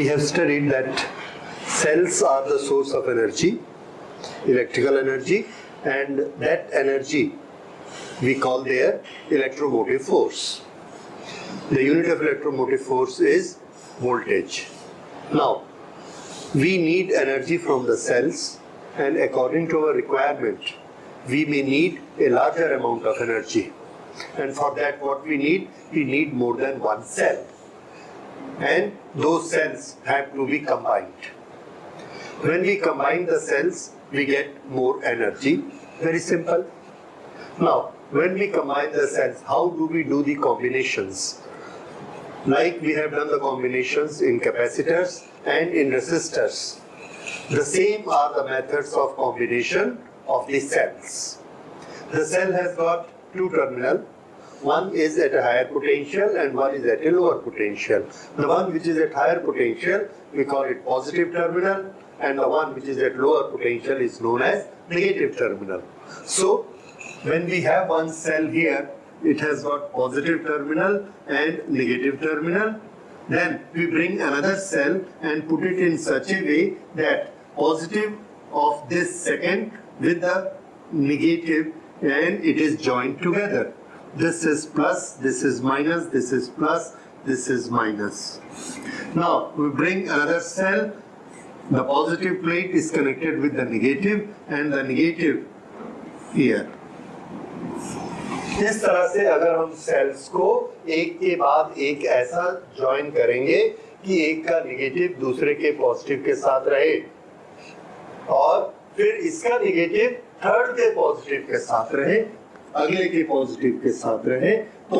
we have studied that cells are the source of energy, electrical energy, and that energy we call their electromotive force. The unit of electromotive force is voltage. Now, we need energy from the cells, and according to our requirement, we may need a larger amount of energy. And for that, what we need more than one cell. And those cells have to be combined. When we combine the cells, we get more energy. Very simple. Now, when we combine the cells, how do we do the combinations? Like we have done the combinations in capacitors and in resistors. The same are the methods of combination of the cells. The cell has got two terminals. One is at a higher potential and one is at a lower potential. The one which is at higher potential, we call it positive terminal, and the one which is at lower potential is known as negative terminal. So, when we have one cell here, it has got positive terminal and negative terminal. Then we bring another cell and put it in such a way that positive of this second with the negative, and it is joined together. This is plus, this is minus, this is plus, this is minus. Now we bring another cell. The positive plate is connected with the negative and the negative here. इस तरह से अगर हम sales को एक के बाद एक ऐसा ज्वाइन करेंगे कि एक का नेगेटिव दूसरे के पॉजिटिव के साथ रहे और फिर इसका नेगेटिव थर्ड के पॉजिटिव के साथ रहे, अगले के पॉजिटिव के साथ रहे, तो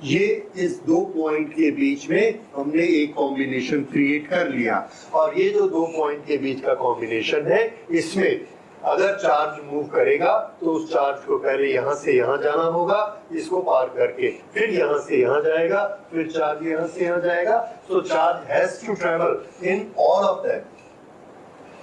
ये इस दो पॉइंट के बीच में हमने एक कॉम्बिनेशन क्रिएट कर लिया. और ये जो दो पॉइंट के बीच का कॉम्बिनेशन है, इसमें अगर चार्ज मूव करेगा तो उस चार्ज को पहले यहाँ से यहाँ जाना होगा, इसको पार करके फिर यहाँ से यहाँ जाएगा, फिर चार्ज यहाँ से यहाँ जाएगा. So charge has to travel in all of them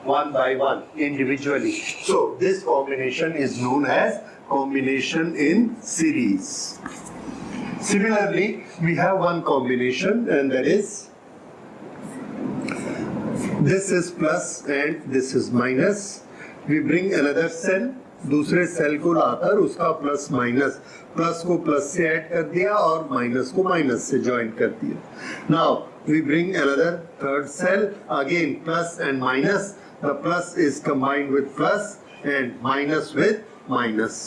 one by one individually. So this combination is known as combination in series. Similarly, we have one combination, and that is this is plus and this is minus. We bring another cell, दूसरे cell को लाकर उसका plus minus, plus को plus से add कर दिया और minus को minus से ज्वाइन कर दिया. Now we bring another third cell, again plus and minus. The plus is combined with plus and minus with minus.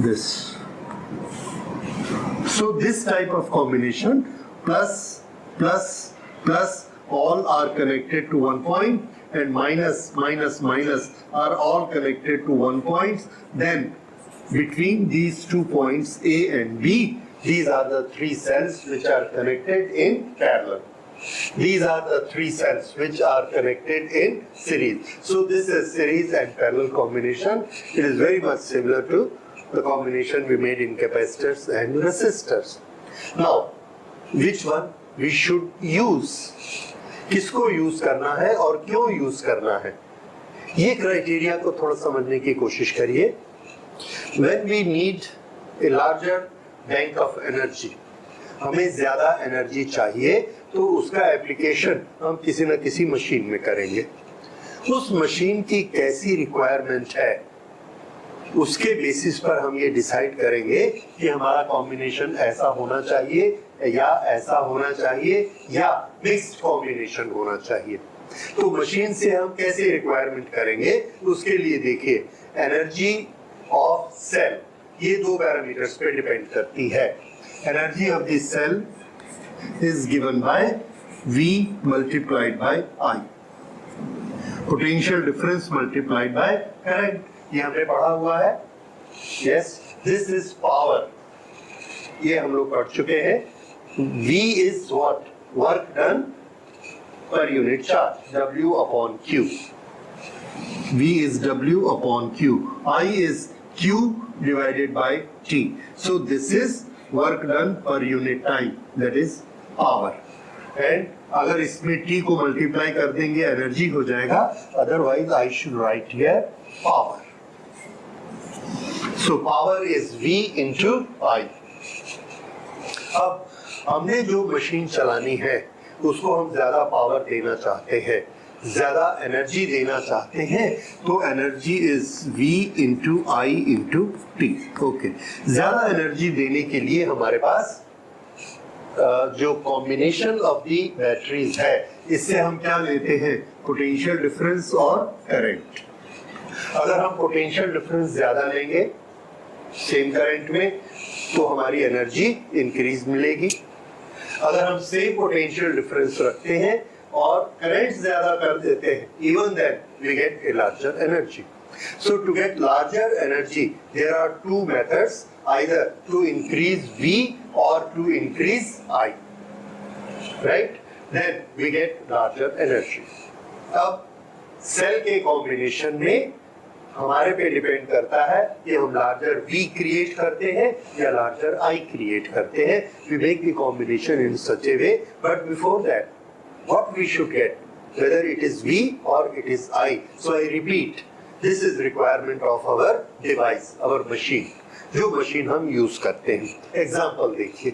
This. So this type of combination, plus, plus, plus, all are connected to one point, and minus, minus, minus are all connected to one point. Then between these 2 points A and B, these are the three cells which are connected in parallel. These are the three cells which are connected in series. So this is series and parallel combination. It is very much similar to the combination we made in capacitors and resistors. Now, which one we should use? किसको use करना है और क्यों use करना है, ये criteria को थोड़ा समझने की कोशिश करिए. When we need a larger bank of energy, हमें ज्यादा एनर्जी चाहिए, तो उसका एप्लीकेशन हम किसी न किसी मशीन में करेंगे. उस मशीन की कैसी रिक्वायरमेंट है, उसके बेसिस पर हम ये डिसाइड करेंगे कि हमारा कॉम्बिनेशन ऐसा होना चाहिए या ऐसा होना चाहिए या मिक्स्ड कॉम्बिनेशन होना चाहिए. तो मशीन से हम कैसे रिक्वायरमेंट करेंगे, उसके लिए देखिए एनर्जी ऑफ सेल, ये दो पैरामीटर्स पे डिपेंड करती है. Energy of this cell is given by V multiplied by I. Potential difference multiplied by current, ये हमने पढ़ा हुआ है. यस, दिस इज पावर, ये हम लोग पढ़ चुके हैं. V is what? Work done per unit charge, W upon Q. V is W upon Q. I is Q divided by T. So this is work done per unit time, that is power. And अगर इसमें T को multiply कर देंगे energy हो जाएगा. Otherwise I should write here power. So power is V into I. अब हमने जो मशीन चलानी है उसको हम ज्यादा पावर देना चाहते हैं, ज्यादा एनर्जी देना चाहते हैं, तो energy is V into I into T. Okay, ज्यादा एनर्जी देने के लिए हमारे पास जो कॉम्बिनेशन ऑफ दी बैटरीज है, इससे हम क्या लेते हैं, पोटेंशियल डिफरेंस और करंट। अगर हम पोटेंशियल डिफरेंस ज्यादा लेंगे सेम करंट में, तो हमारी एनर्जी इंक्रीज मिलेगी। अगर हम सेम पोटेंशियल डिफरेंस रखते हैं और करंट ज्यादा कर देते हैं, even then we get a larger energy. So to get larger energy, there are two methods, either to increase V or to increase I, right? Then we get larger energy. अब cell के combination में हमारे पे depend करता है कि हम larger V create करते हैं या लार्जर I क्रिएट करते हैं। We make the combination in such a way, but before that, what we should get, whether it is V or it is I. So I repeat, this is requirement of our device, our machine, जो machine हम use करते हैं। Example देखिए,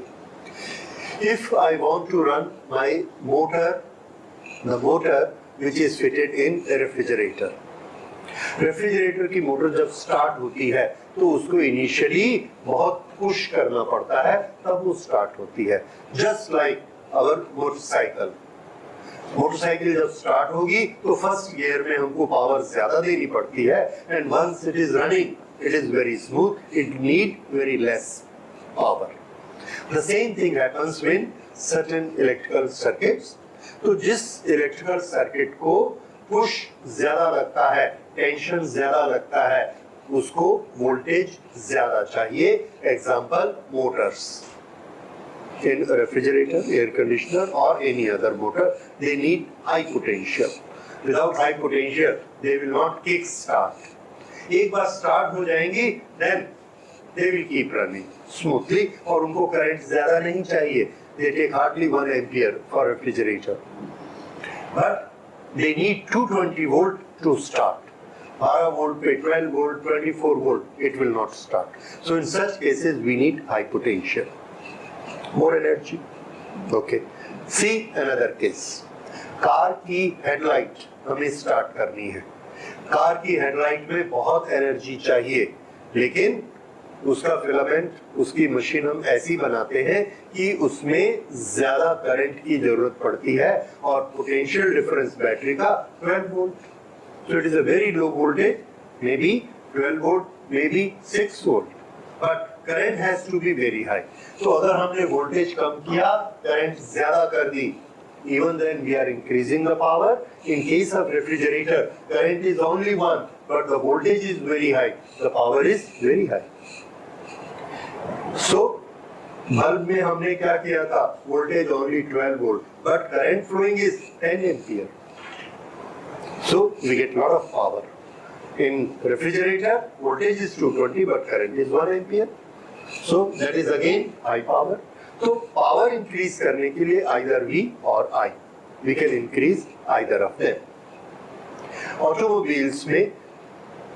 if I want to run my motor, the motor which is fitted in a refrigerator, refrigerator की motor जब start होती है तो उसको इनिशियली बहुत पुश करना पड़ता है, तब वो स्टार्ट होती है। Just like our motorcycle, motorcycle जब स्टार्ट होगी तो फर्स्ट गियर में हमको पावर ज्यादा देनी पड़ती है, and once it is running it is very smooth, it need very less power. The same thing happens when certain electrical circuits. तो जिस इलेक्ट्रिकल सर्किट को पुश ज्यादा लगता है, टेंशन ज्यादा लगता है, उसको वोल्टेज ज्यादा चाहिए। Example Motors, in a refrigerator, air conditioner or any other motor, they need high potential. Without high potential, they will not kick start. एक बार स्टार्ट हो जाएंगी, then they will keep running smoothly, और उनको current ज्यादा नहीं चाहिए। They take hardly 1 ampere for refrigerator, but they need 220 volt to start. 12 volt पे 12 volt, 24 volt, it will not start. So in such cases, we need high potential. More energy. Okay. See another case. Car की headlight हमें start करनी है। Car की headlight में बहुत energy चाहिए, लेकिन उसका फिलामेंट, उसकी मशीन हम ऐसी बनाते हैं कि उसमें ज्यादा करंट की जरूरत पड़ती है, और पोटेंशियल डिफरेंस बैटरी का 12 volt. So it is a very low voltage, maybe 12 volt, maybe 6 volt. But current has to be very high. तो अगर हमने वोल्टेज कम किया, करंट ज्यादा कर दी, even then we are increasing the power. In case of refrigerator, current is only 1, but the voltage is very high, the power is very high. So bulb में हमने क्या किया था, voltage only 12 volt, but current flowing is 10 ampere. So we get lot of power. In refrigerator, voltage is 220, but current is 1 ampere. So that is again high power. तो power increase करने के लिए either V or I, we can increase either of them. Automobiles में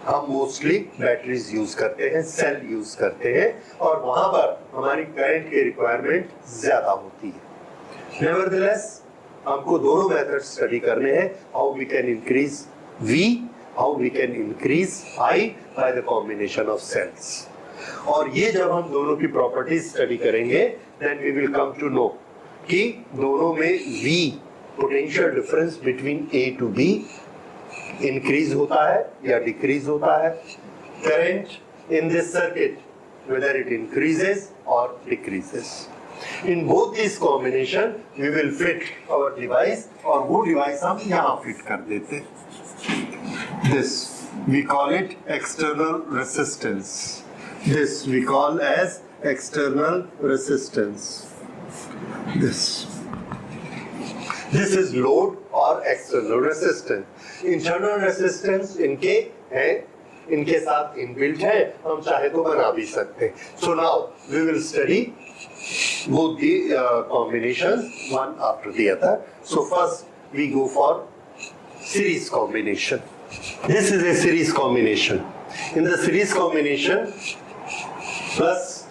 हम mostly batteries use करते हैं, cell use करते हैं, और वहां पर हमारी करंट की रिक्वायरमेंट ज्यादा होती है। Nevertheless, हमको दोनों मेथड स्टडी करने हैं, how we can increase V, how we can increase I by the combination of cells. और ये जब हम दोनों की प्रॉपर्टीज स्टडी करेंगे, then we will come to know कि दोनों में V, potential difference between A to B, increase होता है या डिक्रीज होता है। Current in this circuit, whether it increases or decreases. In both these combination, we will fit our device, और वो डिवाइस हम यहाँ फिट कर देते हैं। This we call it external resistance. This we call as external resistance. This is load or external resistance. Internal resistance इनके है, इनके साथ इनबिल्ट है, हम चाहे तो बना भी सकते हैं। So now we will study both the combinations one after the other. So first we go for series combination. This is a series combination. In the series combination, plus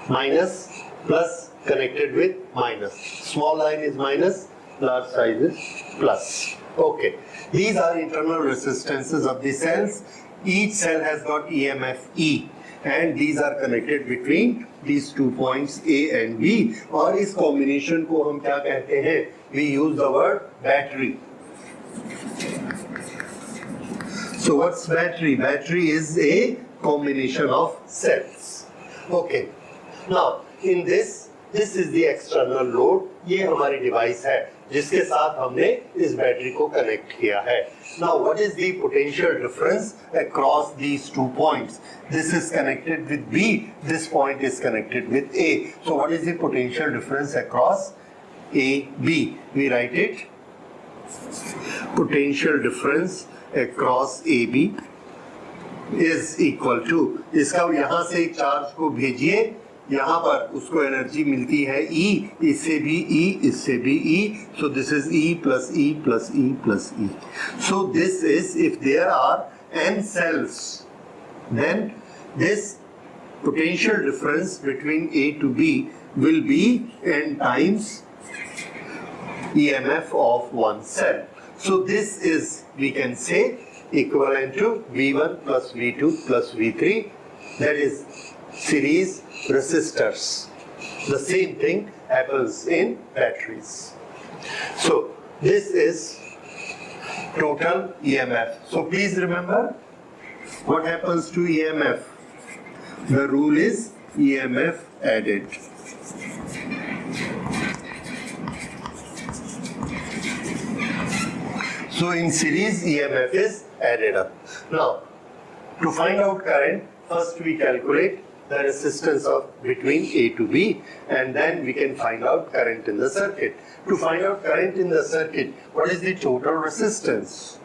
minus plus connected with minus. Small line is minus, large size is plus. Okay, these are internal resistances of the cells. Each cell has got EMF E, and these are connected between these 2 points A and B. और इस combination को हम क्या कहते हैं? We use the word battery. So what's battery? Battery is a combination of cells. Okay. Now in this is the external load. ये हमारी device है जिसके साथ हमने इस बैटरी को कनेक्ट किया है. Now what is the potential difference across these 2 points? This is connected with B, this point is connected with A. So what is the potential difference across A, B? We write it. Potential difference across AB is equal to, इसका यहाँ से एक charge को भेजिए, यहाँ पर उसको energy मिलती है E, इससे भी E, इससे भी E, so this is E plus E plus E plus E. So this is, if there are n cells, then this potential difference between A to B will be n times EMF of one cell. So this is, we can say, equivalent to V1 plus V2 plus V3, that is series resistors. The same thing happens in batteries. So this is total EMF. So please remember what happens to EMF. The rule is EMF added. So in series EMF is added up. Now to find out current, first we calculate the resistance of between A to B, and then we can find out current in the circuit. To find out current in the circuit, what is the total resistance?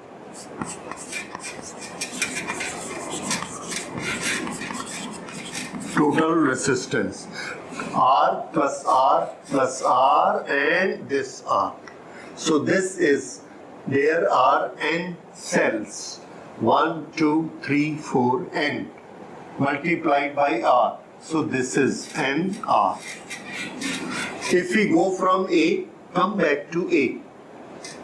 Total resistance, R plus R plus R and this R. So this is, there are n cells, 1, 2, 3, 4, n, multiplied by R. So this is NR. If we go from A, come back to A.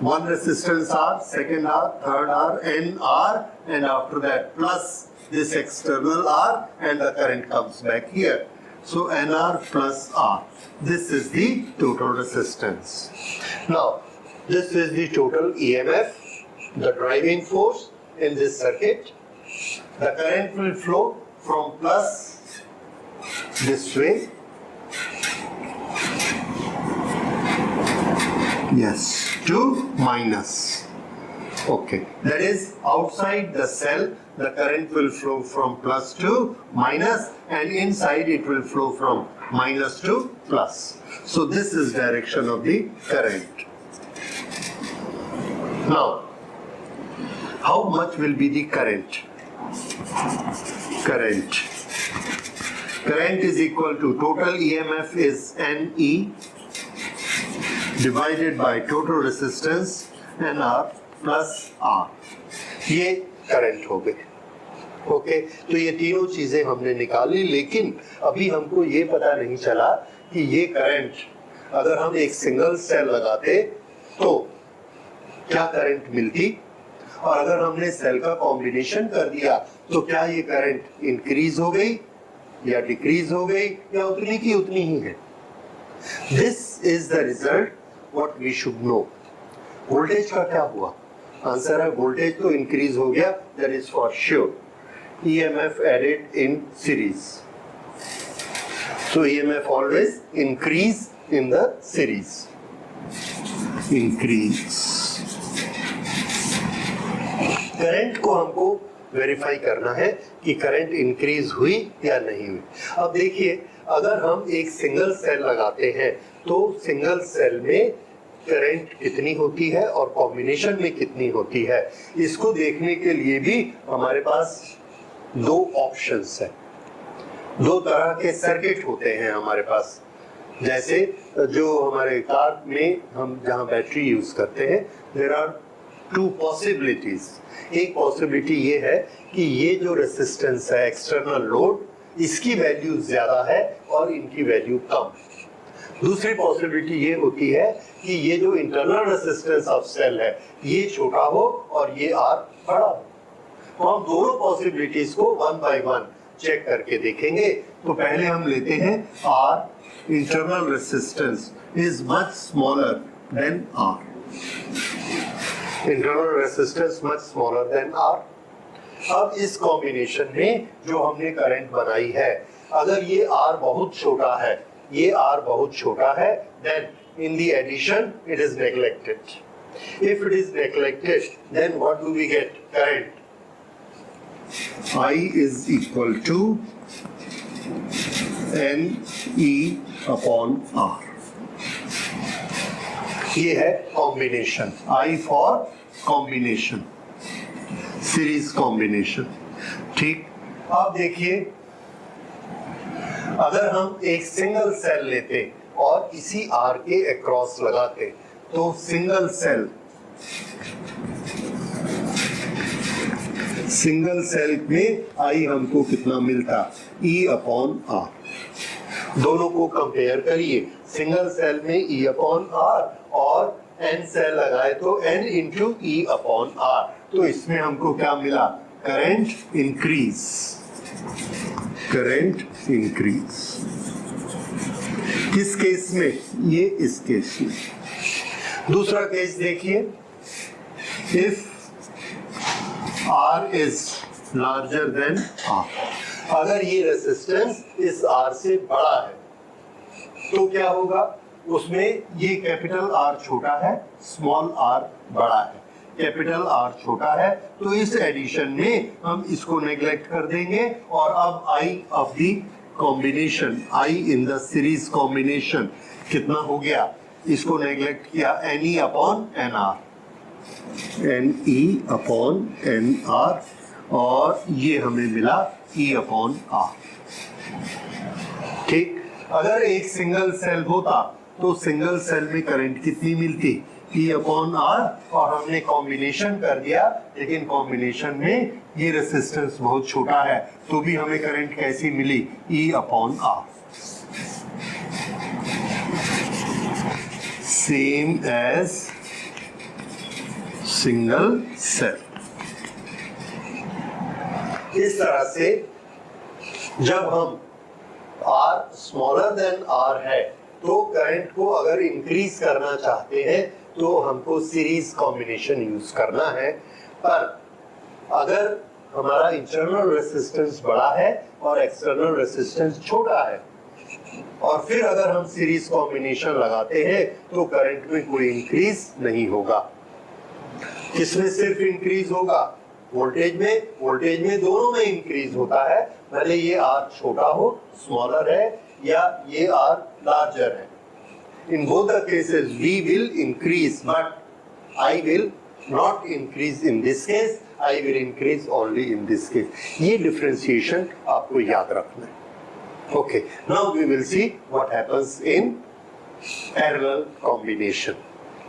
One resistance R, second R, third R, NR, and after that plus this external R, and the current comes back here. So NR plus R. This is the total resistance. Now, this is the total EMF, the driving force in this circuit. The current will flow from plus this way, yes, to minus. Okay, that is outside the cell the current will flow from plus to minus, and inside it will flow from minus to plus. So this is direction of the current. Now, how much will be the current? Current is equal to, total EMF is NE divided by total resistance NR plus R. ये current हो गए. Okay, तो ये तीनों चीजें हमने निकाली, लेकिन अभी हमको ये पता नहीं चला कि ये करंट अगर हम एक सिंगल सेल लगाते तो क्या करंट मिलती, और अगर हमने सेल का कॉम्बिनेशन कर दिया तो क्या ये करंट इंक्रीज हो गई या डिक्रीज हो गई या उतनी की उतनी ही है. This is the result what we should know. Voltage का क्या हुआ? आंसर है वोल्टेज तो इंक्रीज हो गया, that is for sure. EMF added in series. So EMF always increase in the series. Increase. Current को हमको वेरीफाई करना है कि करंट इंक्रीज हुई या नहीं हुई. अब देखिए, अगर हम एक सिंगल सेल लगाते हैं तो सिंगल सेल में करंट कितनी होती है और कॉम्बिनेशन में कितनी होती है, इसको देखने के लिए भी हमारे पास दो ऑप्शंस हैं. दो तरह के सर्किट होते हैं हमारे पास. जैसे जो हमारे कार में हम जहां बैटरी यूज करते हैं, देयर आर टू पॉसिबिलिटीज. एक पॉसिबिलिटी ये है कि ये जो रेजिस्टेंस है, एक्सटर्नल लोड, इसकी वैल्यू ज्यादा है और इनकी वैल्यू कम. दूसरी पॉसिबिलिटी ये होती है कि ये जो इंटरनल रेसिस्टेंस ऑफ सेल है ये छोटा हो और ये R बड़ा हो। तो हम दोनों पॉसिबिलिटीज को वन बाय वन चेक करके देखेंगे। तो पहले हम लेते हैं R internal resistance is much smaller than R। Internal resistance much smaller than R। अब इस कॉम्बिनेशन में जो हमने करंट बनाई है, अगर ये R बहुत छोटा है, ये R बहुत छोटा है, then in the addition it is neglected. If it is neglected, then what do we get? Current. I is equal to NE upon R. ये है combination, I for combination, series combination. ठीक, अब देखिए अगर हम एक सिंगल सेल लेते और इसी R के अक्रॉस लगाते तो सिंगल सेल में I हमको कितना मिलता? E upon R। दोनों को कंपेयर करिए, सिंगल सेल में E अपॉन R और N सेल लगाए तो N into E upon R। तो इसमें हमको क्या मिला? Current increase, current increase. किस केस में? ये इस केस में। दूसरा केस देखिए, if R is larger than R, अगर ये रेजिस्टेंस इस R से बड़ा है तो क्या होगा? उसमें ये कैपिटल R छोटा है, स्मॉल r बड़ा है। कैपिटल R छोटा है तो इस एडिशन में हम इसको नेग्लेक्ट कर देंगे और अब I of the combination, I in the series combination कितना हो गया? इसको नेग्लेक्ट किया, NE upon NR, NE upon NR, और ये हमें मिला E अपॉन R। ठीक, अगर एक सिंगल सेल होता तो सिंगल सेल में करंट कितनी मिलती? E अपॉन R, और हमने कॉम्बिनेशन कर दिया, लेकिन कॉम्बिनेशन में ये रेजिस्टेंस बहुत छोटा है तो भी हमें करंट कैसी मिली? E upon R। Same as single cell. इस तरह से जब हम R स्मॉलर देन R है तो करंट को अगर इंक्रीज करना चाहते हैं तो हमको सीरीज कॉम्बिनेशन यूज करना है। पर अगर हमारा इंटरनल रेजिस्टेंस बड़ा है और एक्सटर्नल रेजिस्टेंस छोटा है और फिर अगर हम सीरीज कॉम्बिनेशन लगाते हैं तो करंट में कोई इंक्रीज नहीं होगा। किसमें सिर्फ इंक्रीज होगा? वोल्टेज में दोनों में इंक्रीज होता है, भले ये R छोटा हो, स्मॉलर है, या ये R लार्जर है। In both the cases we will increase, but I will not increase in this case, I will increase only in this case. ये differentiation आपको याद रखना है। Okay, now we will see what happens in parallel combination.